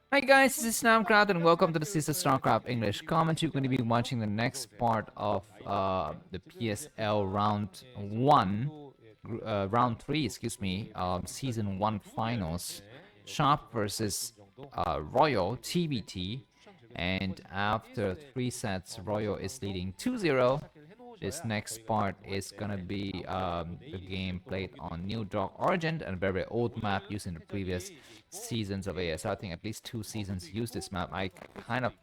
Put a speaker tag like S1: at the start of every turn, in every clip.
S1: Hi guys, this is Namcraft and welcome to the Sister Starcraft English comment. You're going to be watching the next part of the PSL round 3, excuse me, season 1 finals. Sharp versus Royal TvT, and after 3 sets, Royal is leading 2-0. This next part is gonna be the game played on New Dark Origin, a very old map used in the previous seasons of ASL. I think at least 2 seasons used this map. I kind of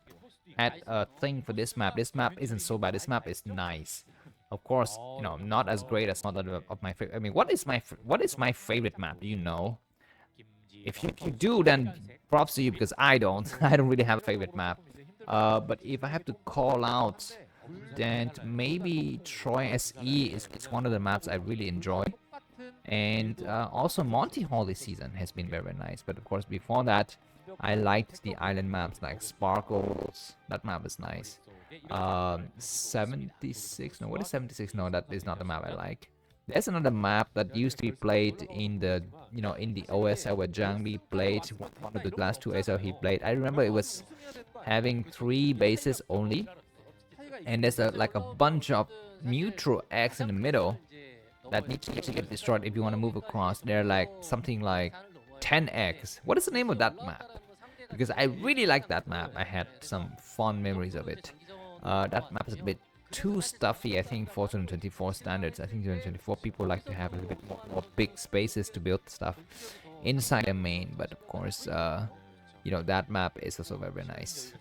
S1: had a thing for this map. This map isn't so bad. This map is nice. Of course, not as great as some of my favorite. I mean, what is my favorite map? Do you know? If you do, then props to you because I don't. I don't really have a favorite map. But if I have to call out, then maybe Troy SE is one of the maps I really enjoy. And also Monty Hall this season has been very nice. But of course, before that, I liked the island maps like Sparkles. That map is nice. 76. No, what is 76? No, that is not the map I like. There's another map that used to be played in the OSL where Zhang played one of the last 2 ASL he played. I remember it was having 3 bases only, and there's like a bunch of neutral eggs in the middle that needs to get destroyed if you want to move across. They're like something like 10 eggs. What is the name of that map? Because I really like that map. I had some fond memories of it. That map is a bit too stuffy, I think, for 2024 standards. I think 2024 people like to have a little bit more big spaces to build stuff inside a main. But of course, that map is also very nice.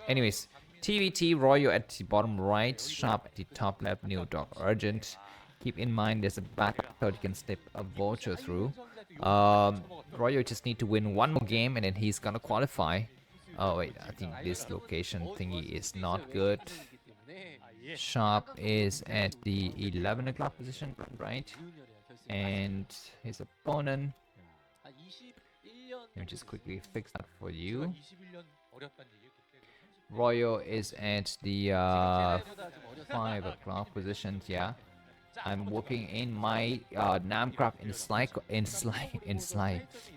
S1: Anyways, TvT, Royal at the bottom right, Sharp at the top left, New Dog Urgent. Keep in mind there's a back third you can slip a vulture through. Royal just need to win one more game and then he's gonna qualify. Oh wait, I think this location thingy is not good. Sharp is at the 11 o'clock position, right? And his opponent, let me just quickly fix that for you. Royal is at the 5 o'clock position, yeah. I'm working in my Namcraft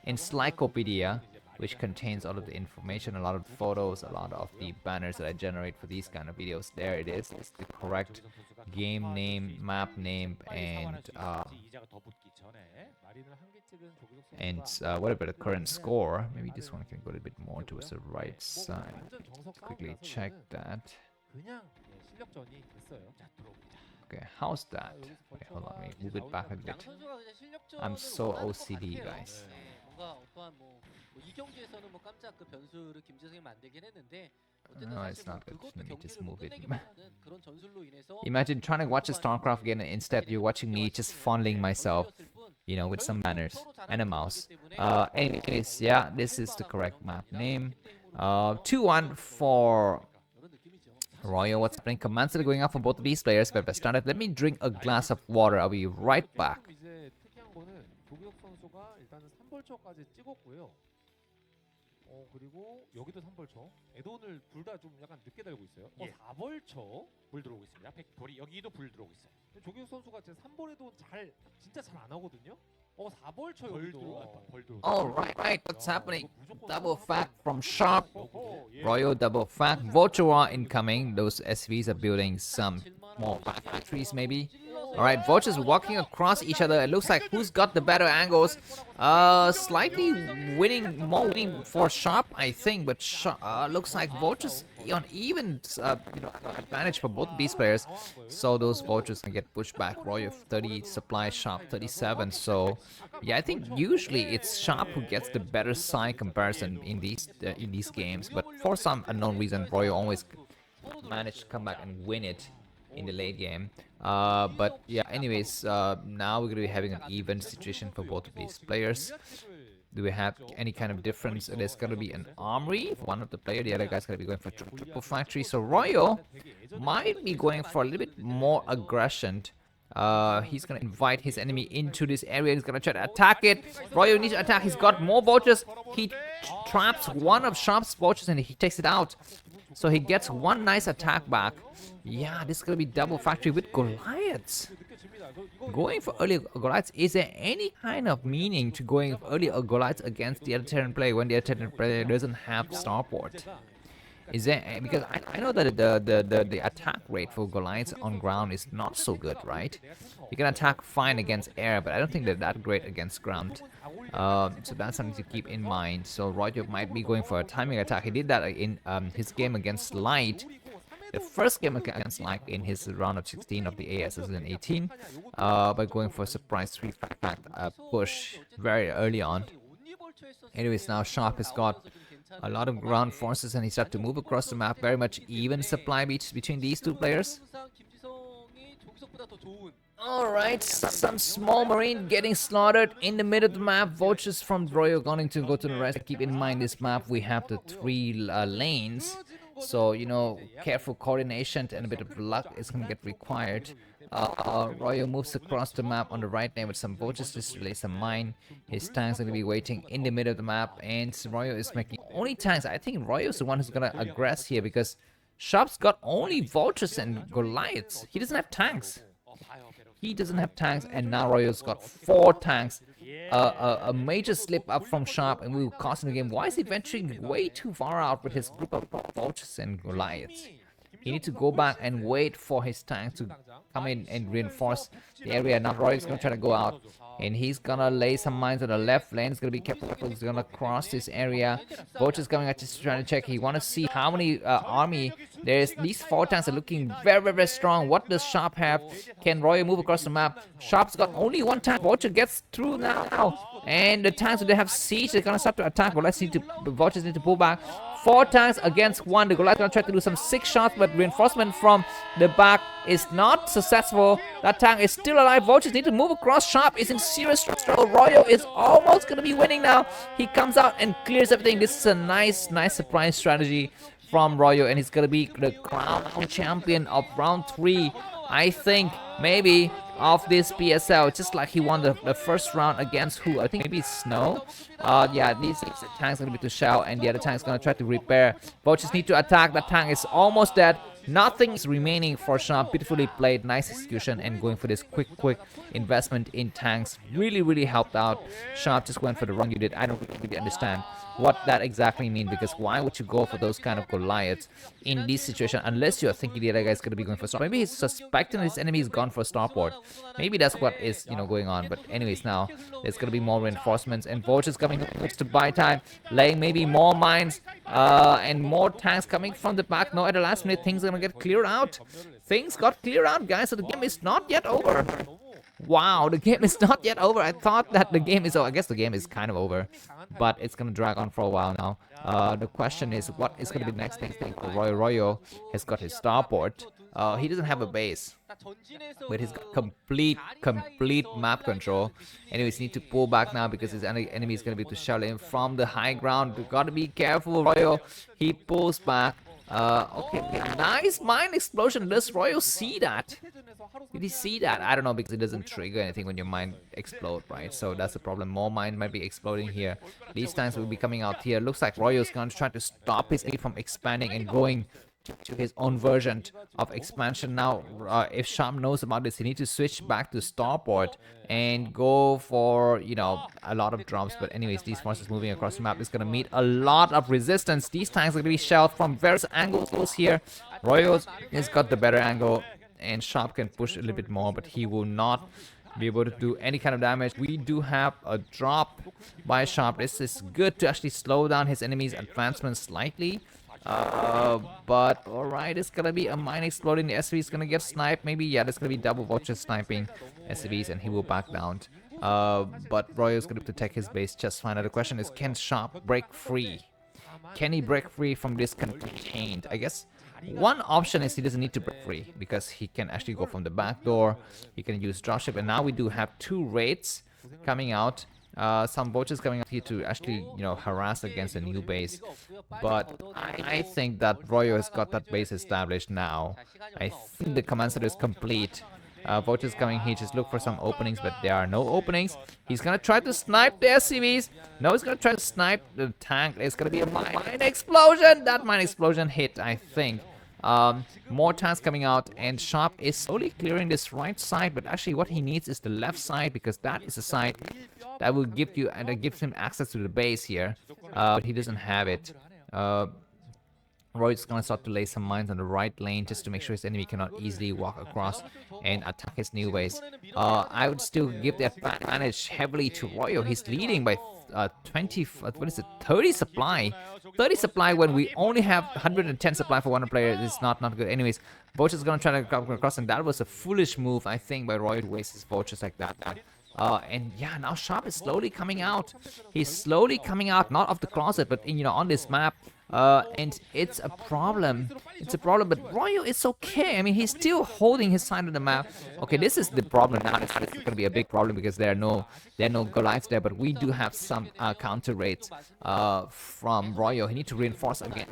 S1: Encyclopedia, which contains all of the information, a lot of photos, a lot of the banners that I generate for these kind of videos. There it is. It's the correct game name, map name, and what about the current score? Maybe this one can go a little bit more towards the right side. Quickly check that. Okay, how's that? Wait, hold on, let me move it back a bit. I'm so OCD, guys. No, it's not good. Let me just move it. Imagine trying to watch a Starcraft game and instead you're watching me just fondling myself, with some banners and a mouse. Anyways, yeah, this is the correct map name. 2-1 for Royal. What's happening? Commands are going up for both of these players. But started. Let me drink a glass of water. I'll be right back.
S2: 그리고 여기도 3벌처. 에돈을 둘 다 좀 약간 늦게 달고 있어요. 4벌처 불 들어오고 있습니다. 여기도 불 들어오고 있어요. 조규혁 선수가 제 3벌 에돈 진짜 잘 안 하거든요. 4벌처 여기도.
S1: All right. What's happening? Double fact from Sharp. Royal double fact. Vulture incoming. Those SVs are building some more factories, maybe. Alright, vultures walking across each other. It looks like who's got the better angles. Slightly more winning for Sharp, I think, but looks like vultures on even advantage for both these players. So those vultures can get pushed back. Royal 30 supply, Sharp 37. So yeah, I think usually it's Sharp who gets the better side comparison in these games, but for some unknown reason, Royal always managed to come back and win it in the late game. But yeah, anyways, now we're gonna be having an even situation for both of these players. Do we have any kind of difference? There's gonna be an armory for one of the player, the other guy's gonna be going for triple factory. So Royal might be going for a little bit more aggression. He's gonna invite his enemy into this area. He's gonna try to attack it. Royal needs to attack. He's got more vultures. He traps one of Sharp's vultures and he takes it out. So he gets one nice attack back. Yeah, this is gonna be double factory with Goliaths. going for early Goliaths, is there any kind of meaning to going for early Goliaths against the other Terran player when the other Terran player doesn't have starport? Is there, because I know that the attack rate for Goliaths on ground is not so good, right? You can attack fine against air, but I don't think they're that great against ground. So that's something to keep in mind. So Roger might be going for a timing attack. He did that in his game against Light. The first game against Light in his round of 16 of the AS 2018, by going for a surprise 3-fact push very early on. Anyways, now Sharp has got a lot of ground forces and he started to move across the map. Very much even supply between these two players. Alright, some small marine getting slaughtered in the middle of the map. Vultures from Royal going to go to the rest. Keep in mind this map we have the 3 lanes. So, you know, careful coordination and a bit of luck is going to get required. Royal moves across the map on the right lane with some vultures just to release a mine. His tanks are going to be waiting in the middle of the map, and Royal is making only tanks. I think Royal is the one who's going to aggress here because Sharp's got only vultures and Goliaths. He doesn't have tanks. He doesn't have tanks, and now Royal's got 4 tanks. A major slip up from Sharp, and we will cost him the game. Why is he venturing way too far out with his group of vultures and Goliaths? He needs to go back and wait for his tanks to come in and reinforce the area. Now Royal's gonna try to go out, and he's gonna lay some mines on the left lane. He's gonna be careful. He's gonna cross this area. Vulture's coming out just trying to check. He wanna see how many army there is. These 4 tanks are looking very strong. What does Sharp have? Can Royal move across the map? Sharp's got only 1 tank. Vulture gets through now, and the tanks they have siege. They're gonna start to attack. But let's see, the Vultures need to pull back. 4 tanks against 1. The Goliath gonna try to do some 6 shots, but reinforcement from the back is not successful. That tank is still alive. Vultures need to move across. Sharp is in serious trouble. Royal is almost gonna be winning now. He comes out and clears everything. This is a nice surprise strategy from Royal, and he's gonna be the crown champion of round 3. I think maybe of this PSL, just like he won the first round against who? I think maybe Snow. Yeah, these tanks are gonna be to shell, and the other tank's gonna try to repair. Vultures need to attack. That tank is almost dead. Nothing is remaining for Sharp. Beautifully played, nice execution, and going for this quick investment in tanks really helped out. Sharp just went for the wrong unit. I don't really understand what that exactly means, because why would you go for those kind of Goliaths in this situation unless you're thinking the other guy's gonna be going for star? Maybe he's suspecting his enemy is gone for starport. Maybe that's what is, you know, going on. But anyways, now there's gonna be more reinforcements, and Vultures coming to buy time, laying maybe more mines and more tanks coming from the back. No, at the last minute things are gonna get cleared out. Things got cleared out, guys, so the game is not yet over. Wow, the game is not yet over. I thought that the game is over. I guess the game is kind of over, but it's gonna drag on for a while now. The question is, what is gonna be the next thing? Royal has got his starport. He doesn't have a base, but he's got complete map control. Anyways, need to pull back now because his enemy is gonna be to shell in from the high ground. You gotta be careful, Royal. He pulls back. Okay, nice mine explosion. Does Royal see that? Did he see that? I don't know, because it doesn't trigger anything when your mine explode, right? So that's the problem. More mine might be exploding here. These tanks will be coming out here. Looks like Royal's gonna try to stop his enemy from expanding and going to his own version of expansion now. If Sharp knows about this, he needs to switch back to starport and go for, you know, a lot of drops. But anyways, these forces moving across the map is going to meet a lot of resistance. These tanks are going to be shelled from various angles here. Royals has got the better angle, and Sharp can push a little bit more, but he will not be able to do any kind of damage. We do have a drop by Sharp. This is good to actually slow down his enemy's advancement slightly. But alright, it's gonna be a mine exploding. The SCV is gonna get sniped. Maybe, yeah, there's gonna be double vultures sniping SCVs, and he will back down. But Royal's gonna protect his base just fine. Now the question is, can Sharp break free? Can he break free from this contained? I guess one option is he doesn't need to break free, because he can actually go from the back door. He can use dropship, and now we do have 2 raids coming out. Some vultures coming out here to actually, you know, harass against a new base. But I think that Royal has got that base established now. I think the command center is complete. Vultures coming here, just look for some openings, but there are no openings. He's gonna try to snipe the SCVs. No, he's gonna try to snipe the tank. It's gonna be a mine explosion. That mine explosion hit, I think, More tanks coming out, and Sharp is slowly clearing this right side, but actually what he needs is the left side, because that is the side that will give you, and that gives him access to the base here, but he doesn't have it. Roy's gonna start to lay some mines on the right lane just to make sure his enemy cannot easily walk across and attack his new base. I would still give the advantage heavily to Royo. He's leading by 20, what is it, 30 supply. 30 supply when we only have 110 supply for one player is not good. Anyways, Vulture's gonna try to come across, and that was a foolish move, I think, by Roy to waste his Vultures like that. And yeah, now Sharp is slowly coming out. He's slowly coming out, not of the closet, but on this map. And it's a problem. It's a problem, but Royo is okay. I mean, he's still holding his side of the map. Okay, this is the problem now. It's going to be a big problem because there are no Goliaths there, but we do have some counter rates from Royo. He needs to reinforce again,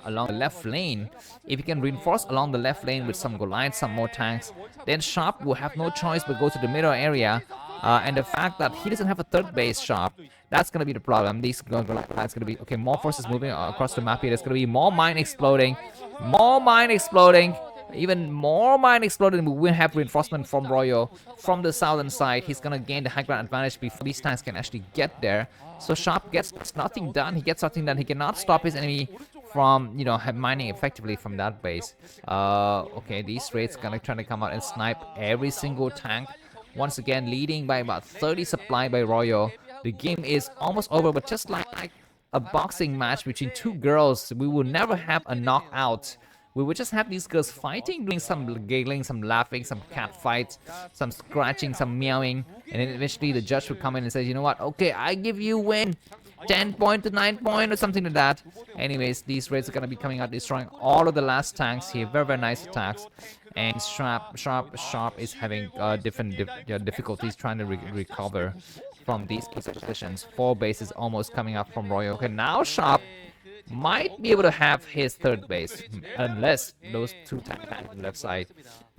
S1: along the left lane. If he can reinforce along the left lane with some Goliaths, some more tanks, then Sharp will have no choice but go to the middle area. And the fact that he doesn't have a third base Sharp, that's going to be the problem. These guys going to be, okay, more forces moving across the map here. There's going to be more mine exploding. More mine exploding. Even more mine exploding. We will have reinforcement from Royo from the southern side. He's going to gain the high ground advantage before these tanks can actually get there. So Sharp gets nothing done. He gets nothing done. He cannot stop his enemy from, mining effectively from that base. Okay, these raids going to try to come out and snipe every single tank. Once again, leading by about 30 supply by Royo. The game is almost over, but just like a boxing match between two girls, we will never have a knockout. We will just have these girls fighting, doing some giggling, some laughing, some cat fights, some scratching, some meowing, and then eventually the judge will come in and say, you know what, okay, I give you win. 10 point to 9 point or something like that. Anyways, these raids are going to be coming out, destroying all of the last tanks here. Very nice attacks. And Sharp is having different difficulties trying to recover from these positions. 4 bases almost coming up from Royal. Okay, now Sharp might be able to have his third base, unless those 2 tanks on the left side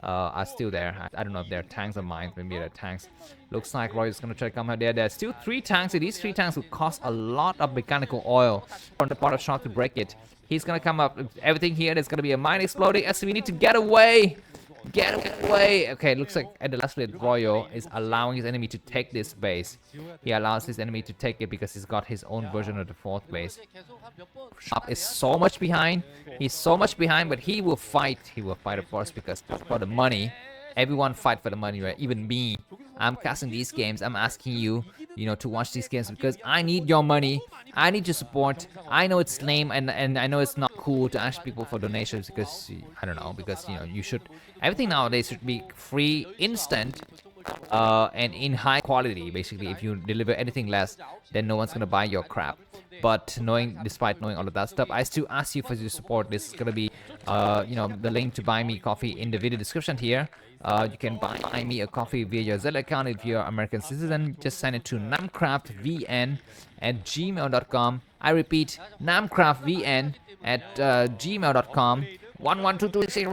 S1: are still there. I don't know if they're tanks or mines. Maybe they're tanks. Looks like Roy is going to try to come out there. There's still 3 tanks. These 3 tanks will cost a lot of mechanical oil from the part of Sharp to break it. He's going to come up. Everything here, there's going to be a mine exploding. So we need to get away. Get away! Okay, it looks like at the last minute, Royo is allowing his enemy to take this base. He allows his enemy to take it because he's got his own version of the 4th base. Sharp is so much behind. He's so much behind, but he will fight. He will fight, of course, because for the money. Everyone fight for the money, right? Even me. I'm casting these games. I'm asking you, to watch these games because I need your money. I need your support. I know it's lame and I know it's not cool to ask people for donations because, I don't know, because, you should... Everything nowadays should be free, instant, and in high quality, basically. If you deliver anything less, then no one's going to buy your crap. But despite knowing all of that stuff, I still ask you for your support. This is going to be, the link to buy me coffee in the video description here. You can buy me a coffee via your Zelle account if you're an American citizen. Just send it to namkraftvn@gmail.com. I repeat, namkraftvn@gmail.com. 11226.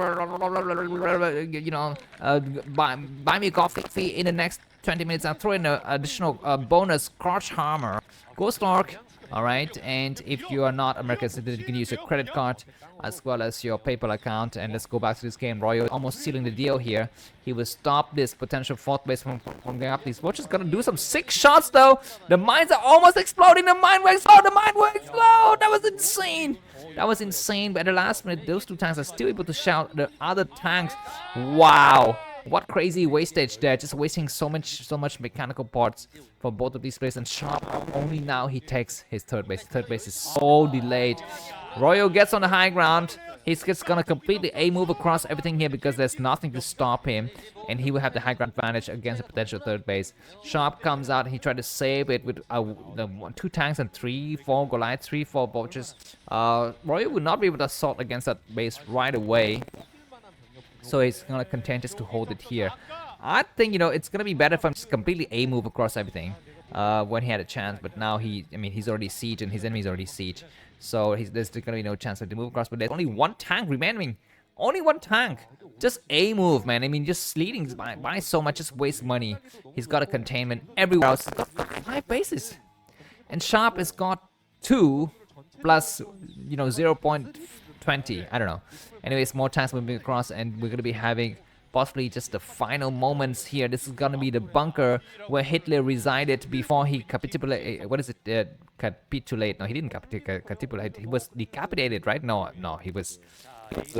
S1: Buy me a coffee in the next 20 minutes. I'll throw in an additional bonus crotch hammer. Go Stark. Alright, and if you are not American citizen, you can use your credit card as well as your PayPal account. And let's go back to this game. Royo almost sealing the deal here. He will stop this potential 4th base from going up. These Vultures gonna do some sick shots though. The mines are almost exploding. The mine will explode. The mine will explode. That was insane. That was insane. But at the last minute, those 2 tanks are still able to shout the other tanks. Wow. What crazy wastage there, just wasting so much mechanical parts for both of these players. And Sharp, only now he takes his 3rd base. 3rd base is so delayed. Royo gets on the high ground. He's just gonna completely A-move across everything here because there's nothing to stop him. And he will have the high ground advantage against a potential 3rd base. Sharp comes out, he tried to save it with 2 tanks and 3-4 Goliaths, 3-4 Vultures. Royo will not be able to assault against that base right away. So he's gonna content just to hold it here. I think, it's gonna be better if I'm just completely A-move across everything when he had a chance. But now he's already siege and his enemy's already siege. So there's gonna be no chance to move across. But there's only 1 tank remaining. Only 1 tank. Just A-move, man. Just leading by so much, just waste money. He's got a containment everywhere else. He's got 5 bases. And Sharp has got 2 plus, 0.5 20. I don't know. Anyways, more tanks moving across, and we're gonna be having possibly just the final moments here. This is gonna be the bunker where Hitler resided before he capitulated. What is it? Capitulate? No, he didn't capitulate. He was decapitated, right? No, he was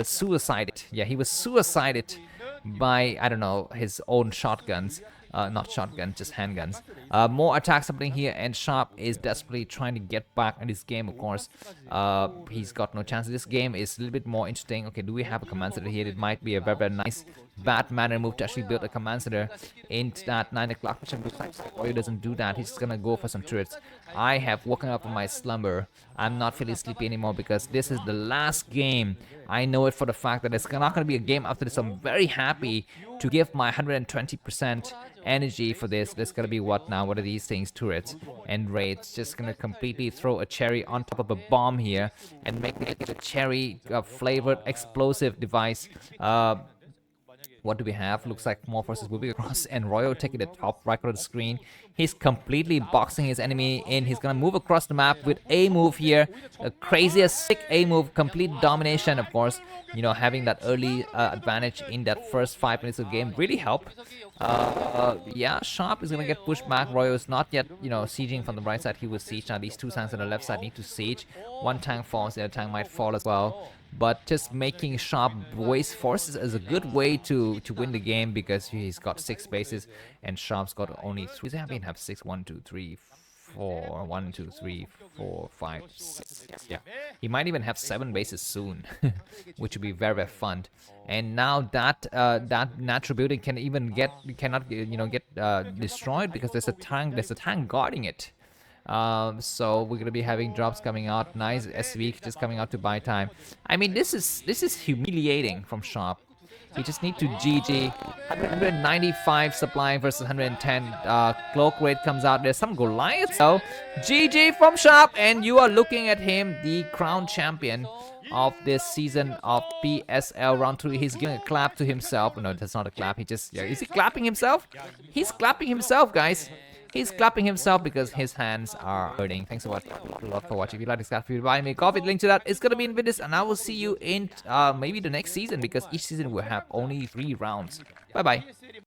S1: suicided. Yeah, he was suicided by, I don't know, his own shotguns. Not shotguns, just handguns. More attacks happening here, and Sharp is desperately trying to get back in this game, of course. He's got no chance. This game is a little bit more interesting. Okay, do we have a command center here? It might be a very, very nice bad manner move to actually build a command center into that 9 o'clock. Which looks like Roy doesn't do that. He's just gonna go for some turrets. I have woken up from my slumber. I'm not feeling sleepy anymore because this is the last game. I know it for the fact that it's not gonna be a game after this. I'm very happy to give my 120% energy for this. There's gonna be what now? What are these things? Turrets and raids. Just gonna completely throw a cherry on top of a bomb here and make it a cherry flavored explosive device. What do we have? Looks like more forces moving across, and Royal taking the top right of the screen. He's completely boxing his enemy in. He's gonna move across the map with a move here, a craziest sick A move, complete domination, of course. You know, having that early advantage in that first 5 minutes of the game really helped. Yeah, Sharp is gonna get pushed back. Royal is not yet, you know, sieging from the right side. He will siege now. These two tanks on the left side need to siege. One tank falls, the other tank might fall as well. But just making Sharp waste forces is a good way to win the game, because he's got 6 bases and Sharp's got only 3. I mean, have 6, 1, 2, 3, 4, 1, 2, 3, 4, 5, 6. Yeah, he might even have 7 bases soon, which would be very, very fun. And now that that natural building cannot get destroyed, because there's a tank guarding it. So we're gonna be having drops coming out. Nice SV just coming out to buy time. I mean, this is humiliating from Sharp. We just need to GG. 195 supply versus 110. Cloak rate comes out. There's some Goliath. So GG from Sharp, and you are looking at him, the crown champion of this season of PSL round 3. He's giving a clap to himself. No, that's not a clap. He just, yeah, is he clapping himself? He's clapping himself, guys. He's clapping himself because his hands are hurting. Thanks a lot for watching. If you like this, if you buy me a coffee, link to that is gonna be in videos, and I will see you in maybe the next season, because each season will have only 3 rounds. Bye bye.